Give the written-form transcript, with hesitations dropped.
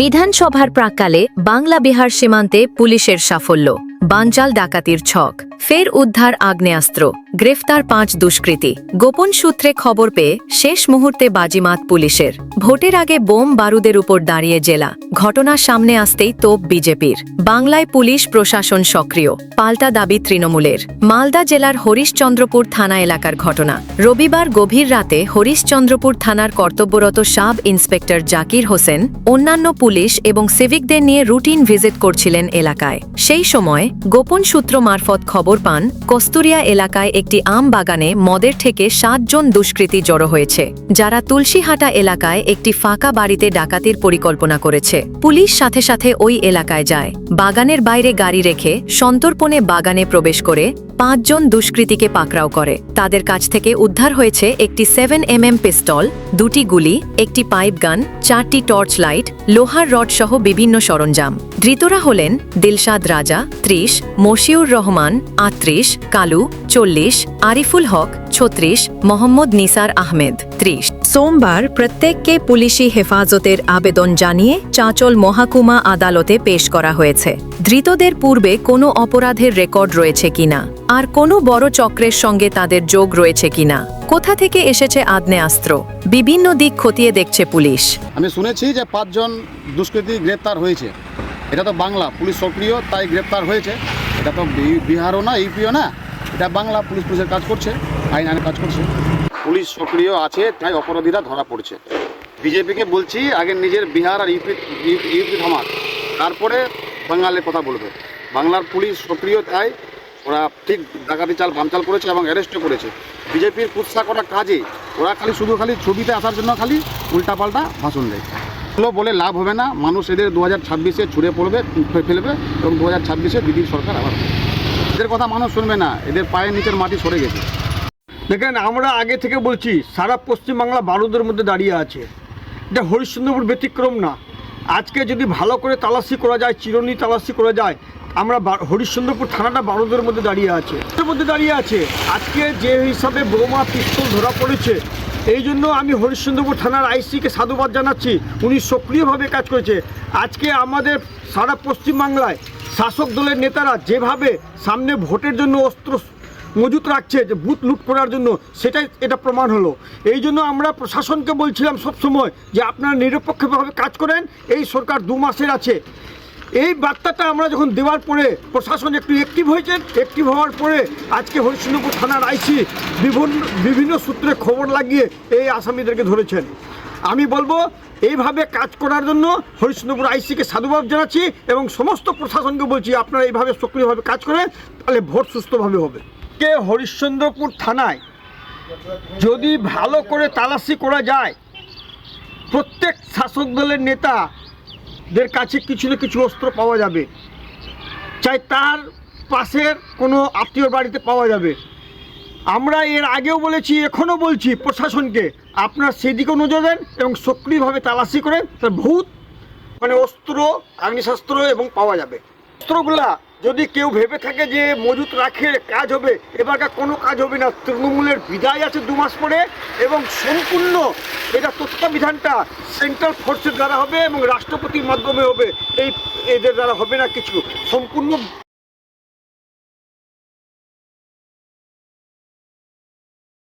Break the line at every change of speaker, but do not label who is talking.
বিধানসভার প্রাক্কালে বাংলা বিহার সীমান্তে পুলিশের সাফল্য, বানচাল ডাকাতির ছক, ফের উদ্ধার আগ্নেয়াস্ত্র, গ্রেফতার ৫ দুষ্কৃতী। গোপন সূত্রে খবর পেয়ে শেষ মুহূর্তে বাজিমাত পুলিশের। ভোটের আগে বোম বারুদের উপর দাঁড়িয়ে জেলা। ঘটনা সামনে আসতেই তোপ বিজেপির। বাংলায় পুলিশ প্রশাসন সক্রিয়, পাল্টা দাবি তৃণমূলের। মালদা জেলার হরিশচন্দ্রপুর থানা এলাকার ঘটনা। রবিবার গভীর রাতে হরিশচন্দ্রপুর থানার কর্তব্যরত সাব ইন্সপেক্টর জাকির হোসেন অন্যান্য পুলিশ এবং সিভিকদের নিয়ে রুটিন ভিজিট করছিলেন এলাকায়। সেই সময় গোপন সূত্র মারফত খবর পান কস্তুরিয়া এলাকায় একটি আম বাগানে মদের থেকে ৭ জন দুষ্কৃতী জড়ো হয়েছে, যারা তুলসীহাটা এলাকায় একটি ফাঁকা বাড়িতে ডাকাতির পরিকল্পনা করেছে। পুলিশ সাথে সাথে ওই এলাকায় যায়। বাগানের বাইরে গাড়ি রেখে সন্তর্পণে বাগানে প্রবেশ করে ৫ জন দুষ্কৃতীকে পাকড়াও করে। তাদের কাছ থেকে উদ্ধার হয়েছে একটি 7mm পিস্তল, ২টি গুলি, একটি পাইপ গান, ৪টি টর্চ লাইট, লোহার রড সহ বিভিন্ন সরঞ্জাম। ধৃতরা হলেন দিলশাদ রাজা ৩০, মশিউর রহমান ৩৮, কালু ৪০, আরিফুল হক ৩৬, মোহাম্মদ নিসার আহমেদ ৩০। সোমবার প্রত্যেককে পুলিশি হেফাজতের আবেদন জানিয়ে চাঁচল মহকুমা আদালতে পেশ করা হয়েছে। ধৃতদের পূর্বে কোনো অপরাধের রেকর্ড রয়েছে কিনা, আর কোনো বড় চক্রের সঙ্গে তাদের যোগ রয়েছে কিনা, কোথা থেকে এসেছে আগ্নেয়াস্ত্র, বিভিন্ন দিক খতিয়ে দেখছে পুলিশ।
আমি শুনেছি যে ৫ জন দুষ্কৃতী গ্রেপ্তার হয়েছে। এটা তো বাংলা পুলিশ সক্রিয়, তাই গ্রেপ্তার হয়েছে। এটা তো বিহারও না, ইউপিও না, এটা বাংলা পুলিশের কাজ করছে, আইনের কাজ করছে। পুলিশ সক্রিয় আছে, তাই অপরাধীরা ধরা পড়ছে। বিজেপিকে বলছি আগে নিজের বিহার আর ইউপি থামাক, তারপরে বাঙালির কথা বলবে। বাংলার পুলিশ সক্রিয়, তাই ওরা ঠিক ডাকাতি চাল বামচাল করেছে এবং অ্যারেস্টও করেছে। বিজেপির কুৎসা করা কাজে ওরা শুধু ছবিতে আসার জন্য উল্টাপাল্টা ভাষণ দেয়। এগুলো বলে লাভ হবে না। মানুষ এদের 2026-এ ছুঁড়ে ফেলবে এবং 2026-এ দিদির সরকার আবার। এদের কথা মানুষ শুনবে না, এদের পায়ের নিচের মাটি সরে গেছে।
দেখেন, আমরা আগে থেকে বলছি সারা পশ্চিমবাংলা বারুদের মধ্যে দাঁড়িয়ে আছে। এটা হরিশ্চন্দ্রপুর ব্যতিক্রম না। আজকে যদি ভালো করে তালাশি করা যায়, চিরুনি তালাশি করা যায়, আমরা হরিশ্চন্দ্রপুর থানাটা বারুদের মধ্যে দাঁড়িয়ে আছে। আজকে যে হিসাবে বোমা পিস্তল ধরা পড়েছে, এই জন্য আমি হরিশ্চন্দ্রপুর থানার আইসিকে সাধুবাদ জানাচ্ছি। উনি সক্রিয়ভাবে কাজ করেছে। আজকে আমাদের সারা পশ্চিমবাংলায় শাসক দলের নেতারা যেভাবে সামনে ভোটের জন্য অস্ত্র মজুত রাখছে, যে বুথ লুট করার জন্য, সেটাই এটা প্রমাণ হলো। এই জন্য আমরা প্রশাসনকে বলছিলাম সবসময় যে আপনারা নিরপেক্ষভাবে কাজ করেন, এই সরকার 2 মাসের আছে। এই বার্তাটা আমরা যখন দেওয়ার পরে প্রশাসন একটু অ্যাক্টিভ হওয়ার পরে আজকে হরিশ্চন্দ্রপুর থানার আইসি বিভিন্ন সূত্রে খবর লাগিয়ে এই আসামিদেরকে ধরেছেন। আমি বলবো এইভাবে কাজ করার জন্য হরিশ্চন্দ্রপুর আইসিকে সাধুবাদ জানাচ্ছি এবং সমস্ত প্রশাসনকে বলছি আপনারা এইভাবে সক্রিয়ভাবে কাজ করেন, তাহলে ভোট সুস্থভাবে হবে। হরিশ্চন্দ্রপুর থানায় যদি ভালো করে তালাশি করা যায়, প্রত্যেক শাসক দলের নেতাদের কাছে কিছু না কিছু অস্ত্র পাওয়া যাবে, চাই তার পাশের কোনো আত্মীয় বাড়িতে পাওয়া যাবে। আমরা এর আগেও বলেছি, এখনও বলছি প্রশাসনকে, আপনারা সেদিকেও নজর দেন এবং সক্রিয়ভাবে তালাশি করেন, তার বহুত অস্ত্র, আগ্নেয়াস্ত্র এবং পাওয়া যাবে। অস্ত্রগুলা যদি কেউ ভেবে থাকে যে মজুত রাখে কাজ হবে, এবারকার কোনো কাজ হবে না। তৃণমূলের বিদায় আছে 2 মাস পরে এবং সম্পূর্ণ এটা তত্ত্বাবধানটা সেন্ট্রাল ফোর্সের দ্বারা হবে এবং রাষ্ট্রপতির মাধ্যমে হবে। এদের দ্বারা হবে না কিছু, সম্পূর্ণ